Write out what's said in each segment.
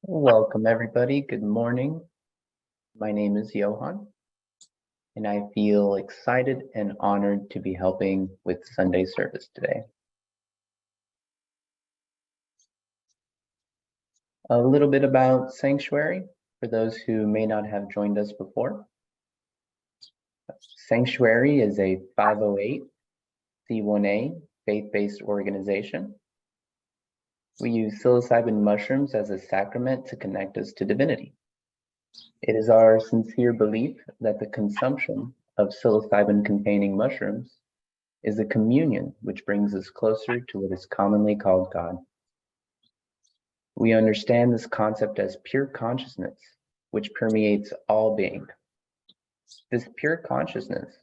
Welcome, everybody. Good morning. My name is Johan, and I feel excited and honored to be helping with Sunday service today. A little bit about Psanctuary for those who may not have joined us before. Psanctuary is a 508c1a faith-based organization. We use psilocybin mushrooms as a sacrament to connect us to divinity. It is our sincere belief that the consumption of psilocybin-containing mushrooms is a communion which brings us closer to what is commonly called God. We understand this concept as pure consciousness, which permeates all being. This pure consciousness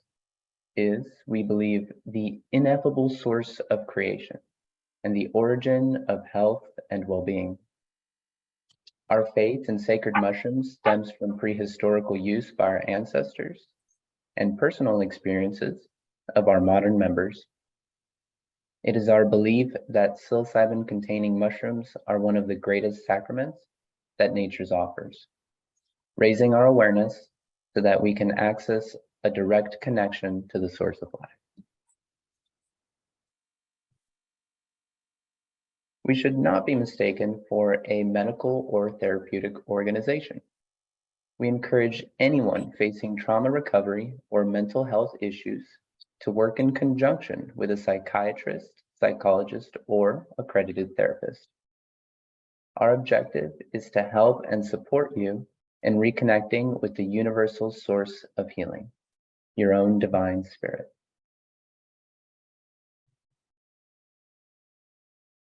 is, we believe, the ineffable source of creation and the origin of health and well-being. Our faith in sacred mushrooms stems from prehistorical use by our ancestors and personal experiences of our modern members. It is our belief that psilocybin-containing mushrooms are one of the greatest sacraments that nature offers, raising our awareness so that we can access a direct connection to the source of life. We should not be mistaken for a medical or therapeutic organization. We encourage anyone facing trauma recovery or mental health issues to work in conjunction with a psychiatrist, psychologist, or accredited therapist. Our objective is to help and support you in reconnecting with the universal source of healing, your own divine spirit.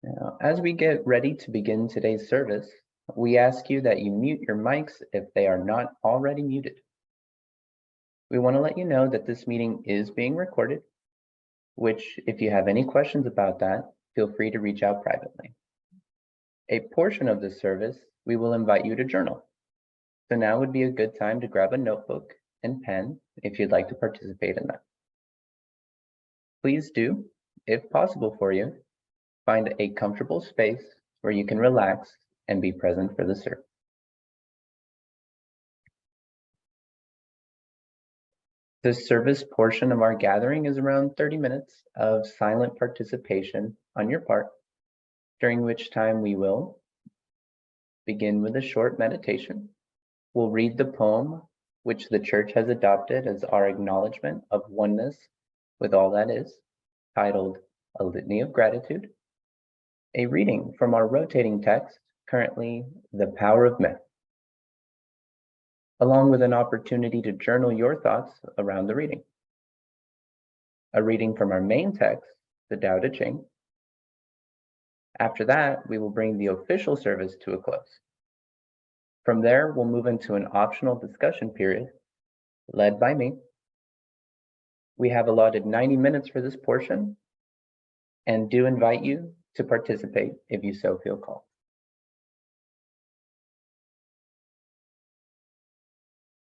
Now, as we get ready to begin today's service, we ask you that you mute your mics if they are not already muted. We want to let you know that this meeting is being recorded, which, if you have any questions about that, feel free to reach out privately. A portion of this service, we will invite you to journal. So now would be a good time to grab a notebook and pen if you'd like to participate in that. Please do, if possible for you, find a comfortable space where you can relax and be present for the service. The service portion of our gathering is around 30 minutes of silent participation on your part, during which time we will begin with a short meditation. We'll read the poem, which the church has adopted as our acknowledgement of oneness with all that is, titled A Litany of Gratitude. A reading from our rotating text, currently The Power of Myth, along with an opportunity to journal your thoughts around the reading. A reading from our main text, the Tao Te Ching. After that, we will bring the official service to a close. From there, we'll move into an optional discussion period led by me. We have allotted 90 minutes for this portion and do invite you to participate if you so feel called.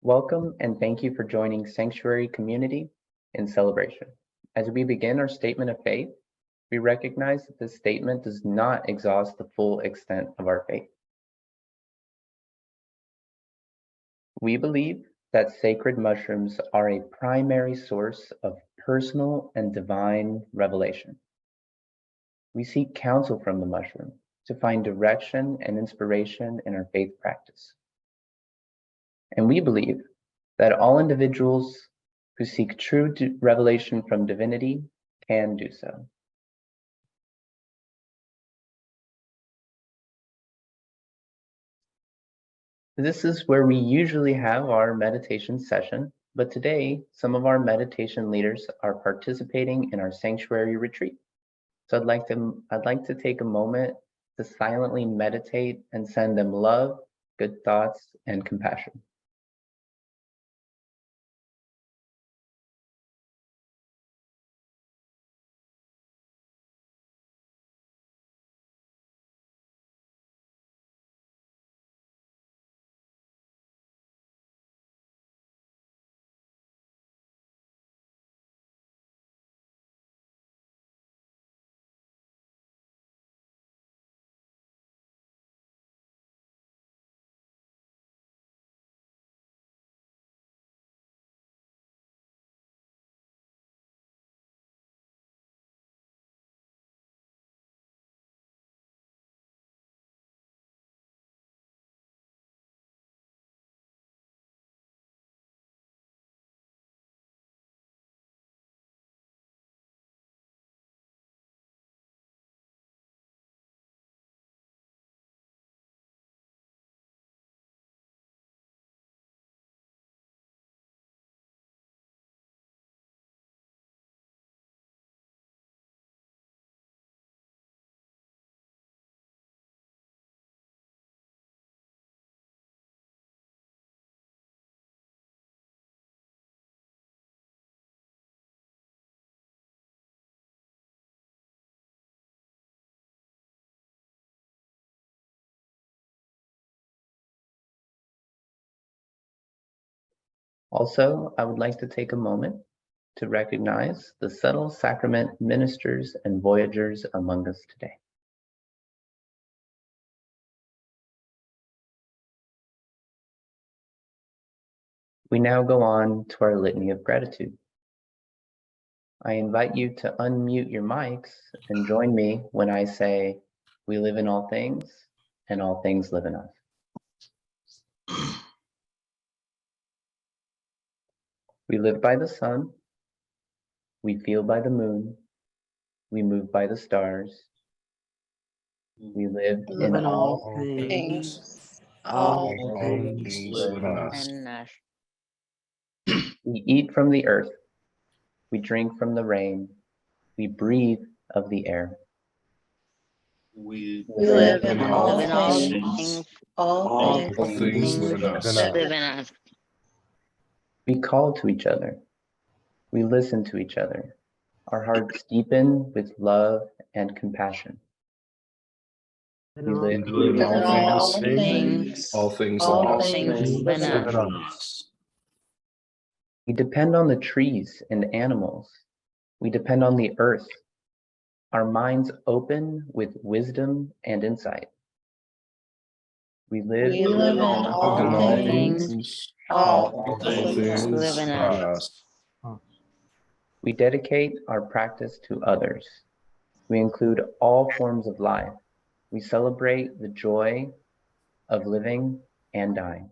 Welcome and thank you for joining Psanctuary Community in celebration. As we begin our statement of faith, we recognize that this statement does not exhaust the full extent of our faith. We believe that sacred mushrooms are a primary source of personal and divine revelation. We seek counsel from the mushroom to find direction and inspiration in our faith practice. And we believe that all individuals who seek true revelation from divinity can do so. This is where we usually have our meditation session, but today some of our meditation leaders are participating in our sanctuary retreat. So I'd like to take a moment to silently meditate and send them love, good thoughts, and compassion. Also, I would like to take a moment to recognize the subtle sacrament ministers and voyagers among us today. We now go on to our litany of gratitude. I invite you to unmute your mics and join me when I say, we live in all things and all things live in us. We live by the sun, we feel by the moon, we move by the stars, we live in all things. All things live in us. in us. We eat from the earth, we drink from the rain, we breathe of the air. We Live in in all all things. things. All Things things live in us. live in us. We call to each other, we listen to each other. Our hearts deepen with love and compassion. We live In all things. All things All live in us. things live in us. Live in us. We depend on the trees and animals. We depend on the earth. Our minds open with wisdom and insight. We live In all things. All things live in us. We dedicate our practice to others. We include all forms of life. We celebrate the joy of living and dying.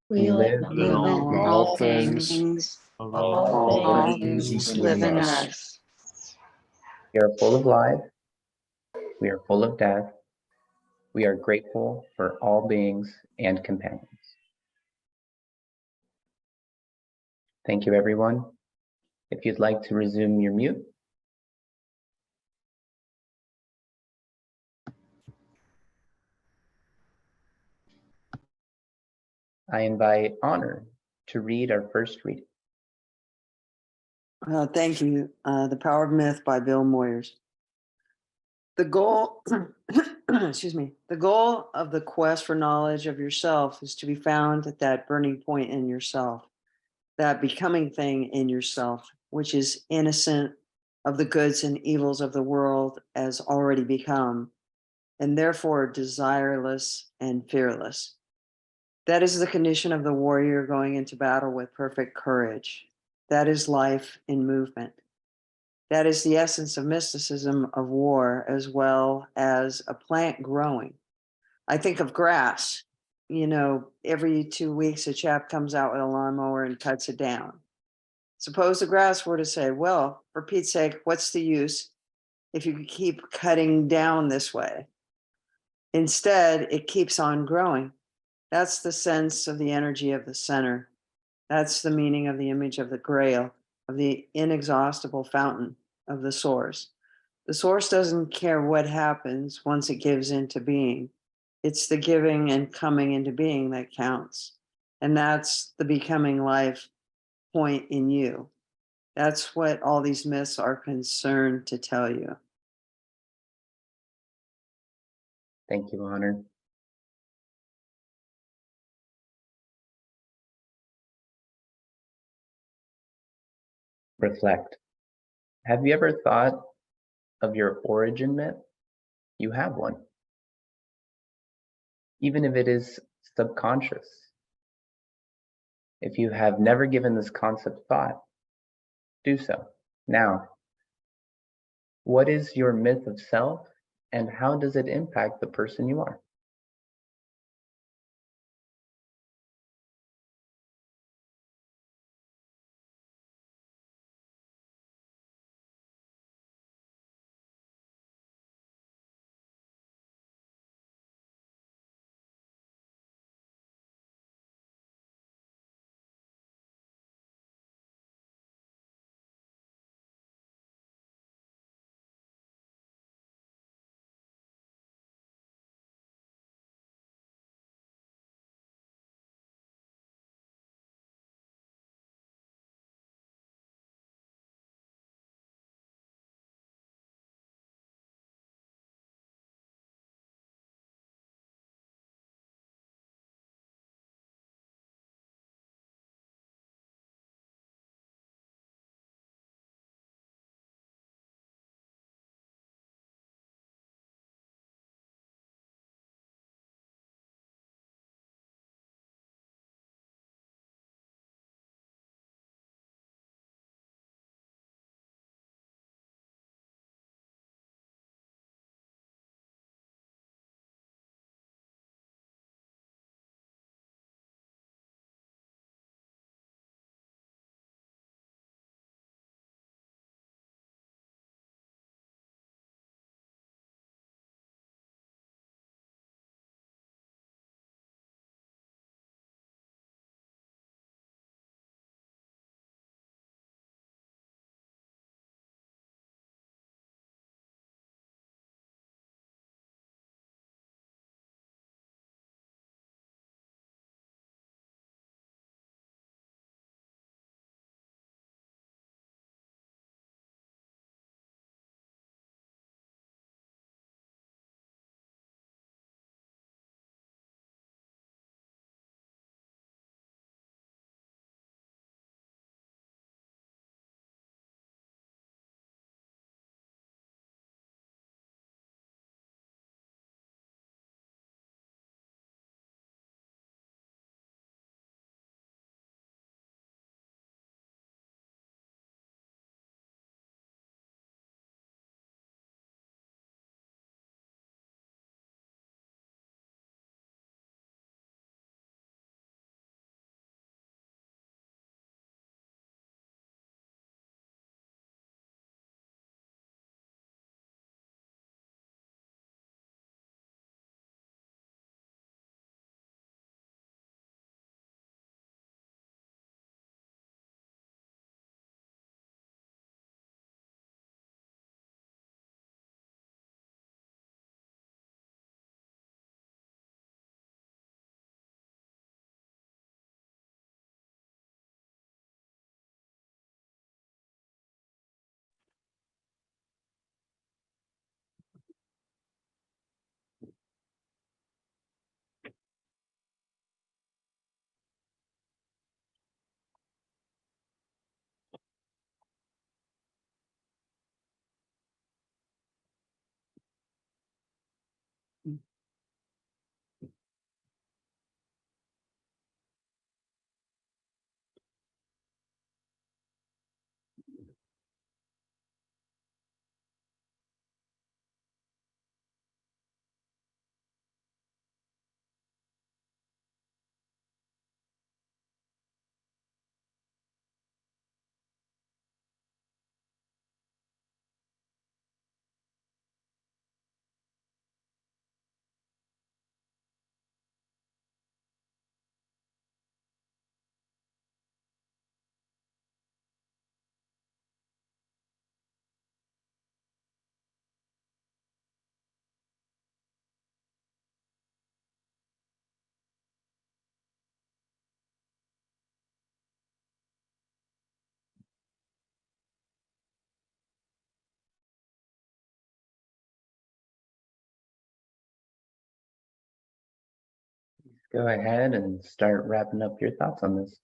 We live In all things. All things live in us. We are full of life. We are full of death. We are grateful for all beings and companions. Thank you, everyone. If you'd like to resume your mute. I invite Honor to read our first reading. Thank you. The Power of Myth by Bill Moyers. The goal, excuse me, the goal of the quest for knowledge of yourself is to be found at that burning point in yourself, that becoming thing in yourself, which is innocent of the goods and evils of the world as already become, and therefore desireless and fearless. That is the condition of the warrior going into battle with perfect courage. That is life in movement. That is the essence of mysticism of war, as well as a plant growing. I think of grass. You know, every 2 weeks, a chap comes out with a lawnmower and cuts it down. Suppose the grass were to say, well, for Pete's sake, what's the use if you keep cutting down this way? Instead, it keeps on growing. That's the sense of the energy of the center. That's the meaning of the image of the grail, of the inexhaustible fountain of the source. The source doesn't care what happens once it gives into being. It's the giving and coming into being that counts. And that's the becoming life point in you. That's what all these myths are concerned to tell you. Thank you, Honor. Reflect. Have you ever thought of your origin myth? You have one. Even if it is subconscious. If you have never given this concept thought, do so now. What is your myth of self, and how does it impact the person you are? Go ahead and start wrapping up your thoughts on this.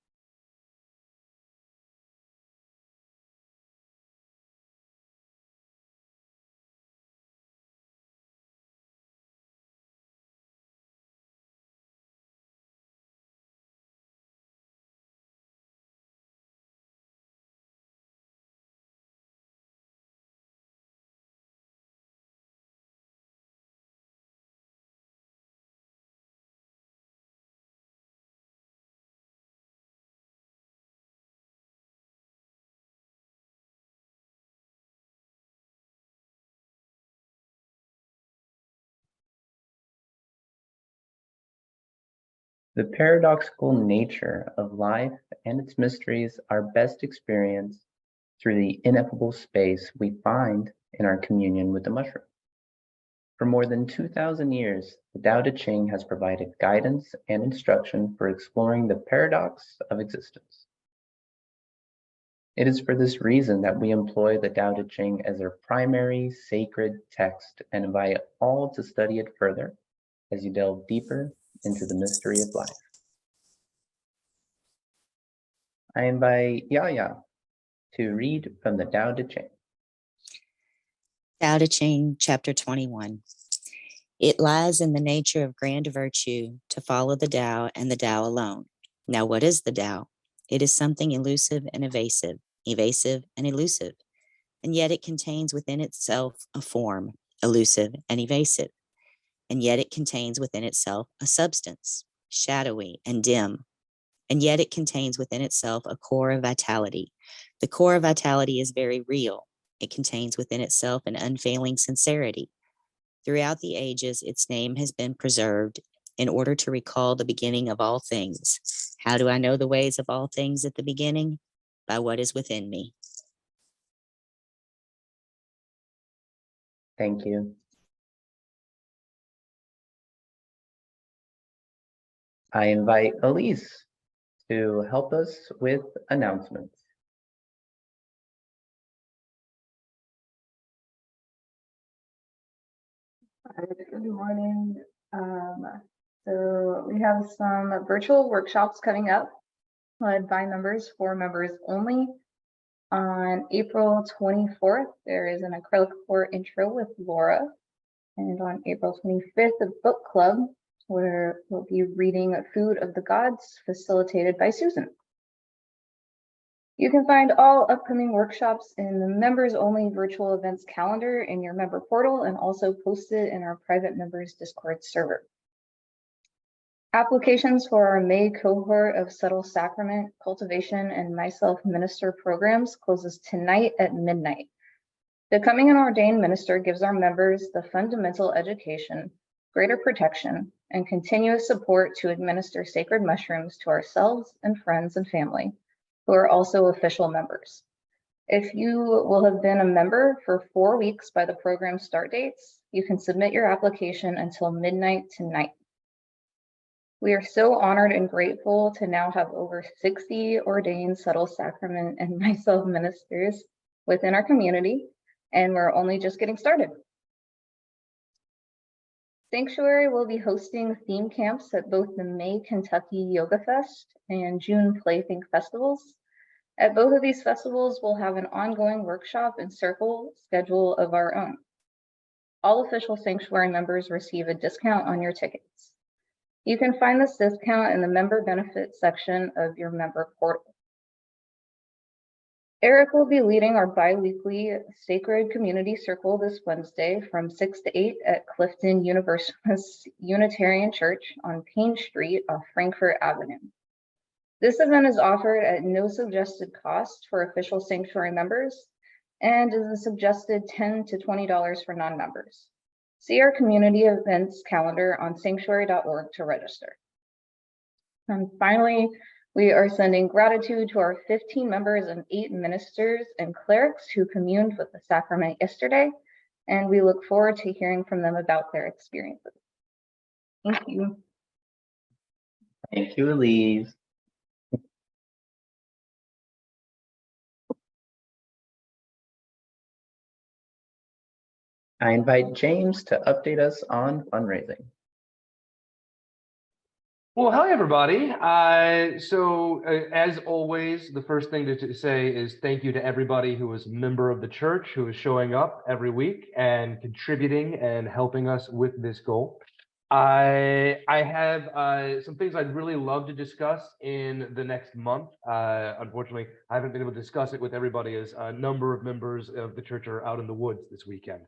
The paradoxical nature of life and its mysteries are best experienced through the ineffable space we find in our communion with the mushroom. For more than 2,000 years, the Tao Te Ching has provided guidance and instruction for exploring the paradox of existence. It is for this reason that we employ the Tao Te Ching as our primary sacred text and invite all to study it further as you delve deeper into the mystery of life. I invite Yaya to read from the Tao Te Ching. Tao Te Ching, Chapter 21. It lies in the nature of grand virtue to follow the Tao and the Tao alone. Now, what is the Tao? It is something elusive and evasive and elusive, and yet it contains within itself a form, elusive and evasive, and yet it contains within itself a substance, shadowy and dim, and yet it contains within itself a core of vitality. The core of vitality is very real. It contains within itself an unfailing sincerity. Throughout the ages, its name has been preserved in order to recall the beginning of all things. How do I know the ways of all things at the beginning? By what is within me. Thank you. I invite Elise to help us with announcements. Good morning. So we have some virtual workshops coming up, led by members for members only. On April 24th, there is an acrylic pour intro with Laura. And on April 25th, a book club where we'll be reading Food of the Gods, facilitated by Susan. You can find all upcoming workshops in the members only virtual events calendar in your member portal and also posted in our private members Discord server. Applications for our May cohort of Subtle Sacrament, Cultivation, and Myself Minister programs closes tonight at midnight. Becoming an ordained minister gives our members the fundamental education, greater protection, and continuous support to administer sacred mushrooms to ourselves and friends and family, who are also official members. If you will have been a member for 4 weeks by the program start dates, you can submit your application until midnight tonight. We are so honored and grateful to now have over 60 ordained Subtle Sacrament and Myself ministers within our community, and we're only just getting started. Psanctuary will be hosting theme camps at both the May Kentucky Yoga Fest and June Plaything festivals. At both of these festivals, we'll have an ongoing workshop and circle schedule of our own. All official sanctuary members receive a discount on your tickets. You can find this discount in the member benefits section of your member portal. Eric will be leading our bi-weekly Sacred Community Circle this Wednesday from 6 to 8 at Clifton Universalist Unitarian Church on Payne Street off Frankfurt Avenue. This event is offered at no suggested cost for official sanctuary members and is a suggested $10 to $20 for non-members. See our community events calendar on sanctuary.org to register. And finally, we are sending gratitude to our 15 members and 8 ministers and clerics who communed with the sacrament yesterday, and we look forward to hearing from them about their experiences. Thank you. Thank you, Elise. I invite James to update us on fundraising. Well, hi, everybody. As always, the first thing to say is thank you to everybody who is a member of the church, who is showing up every week and contributing and helping us with this goal. I have some things I'd really love to discuss in the next month. Unfortunately, I haven't been able to discuss it with everybody as a number of members of the church are out in the woods this weekend.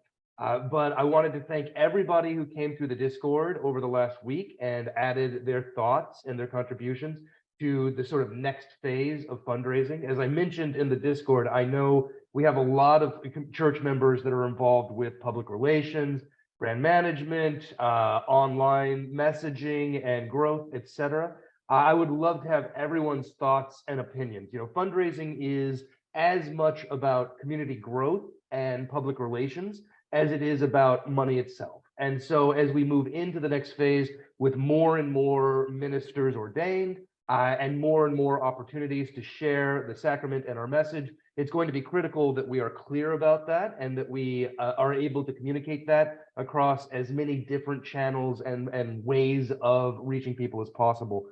But I wanted to thank everybody who came through the Discord over the last week and added their thoughts and their contributions to the sort of next phase of fundraising. As I mentioned in the Discord, I know we have a lot of church members that are involved with public relations, brand management, online messaging and growth, etc. I would love to have everyone's thoughts and opinions. You know, fundraising is as much about community growth and public relations as it is about money itself. And so as we move into the next phase with more and more ministers ordained and more opportunities to share the sacrament and our message, it's going to be critical that we are clear about that and that we are able to communicate that across as many different channels and ways of reaching people as possible.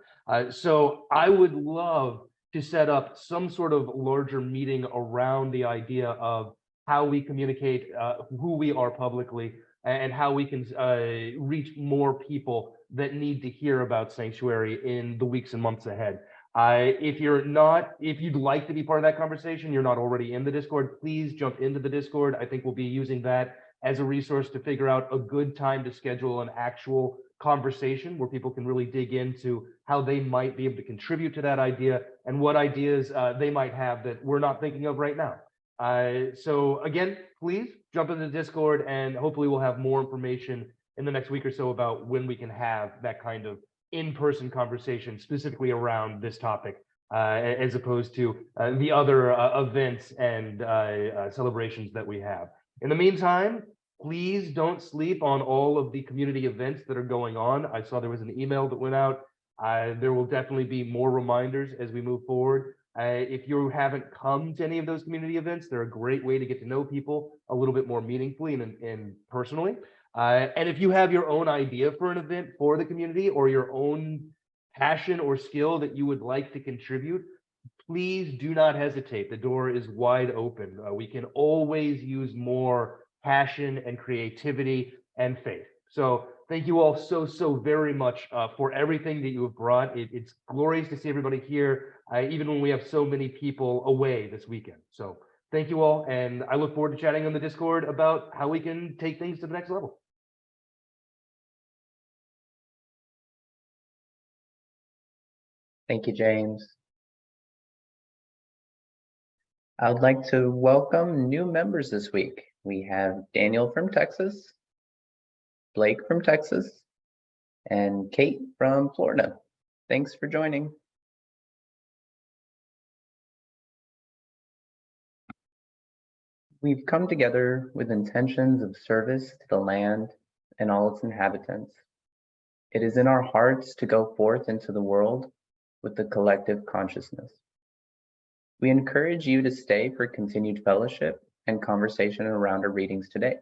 So I would love to set up some sort of larger meeting around the idea of how we communicate who we are publicly and how we can reach more people that need to hear about Psanctuary in the weeks and months ahead. If you'd like to be part of that conversation, you're not already in the Discord, please jump into the Discord. I think we'll be using that as a resource to figure out a good time to schedule an actual conversation where people can really dig into how they might be able to contribute to that idea and what ideas they might have that we're not thinking of right now. So again, please jump into the Discord and hopefully we'll have more information in the next week or so about when we can have that kind of in-person conversation specifically around this topic, as opposed to the other events and celebrations that we have. In the meantime, please don't sleep on all of the community events that are going on. I saw there was an email that went out. There will definitely be more reminders as we move forward. If you haven't come to any of those community events, they're a great way to get to know people a little bit more meaningfully and personally. And if you have your own idea for an event for the community or your own passion or skill that you would like to contribute, please do not hesitate. The door is wide open. We can always use more passion and creativity and faith. So thank you all so very much for everything that you have brought. It's glorious to see everybody here, even when we have so many people away this weekend. So thank you all, and I look forward to chatting on the Discord about how we can take things to the next level. Thank you, James. I would like to welcome new members this week. We have Daniel from Texas, Blake from Texas, and Kate from Florida. Thanks for joining. We've come together with intentions of service to the land and all its inhabitants. It is in our hearts to go forth into the world with the collective consciousness. We encourage you to stay for continued fellowship and conversation around our readings today.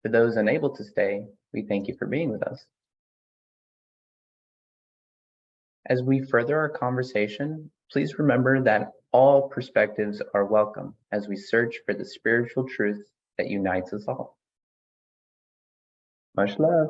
For those unable to stay, we thank you for being with us. As we further our conversation, please remember that all perspectives are welcome as we search for the spiritual truth that unites us all. Much love.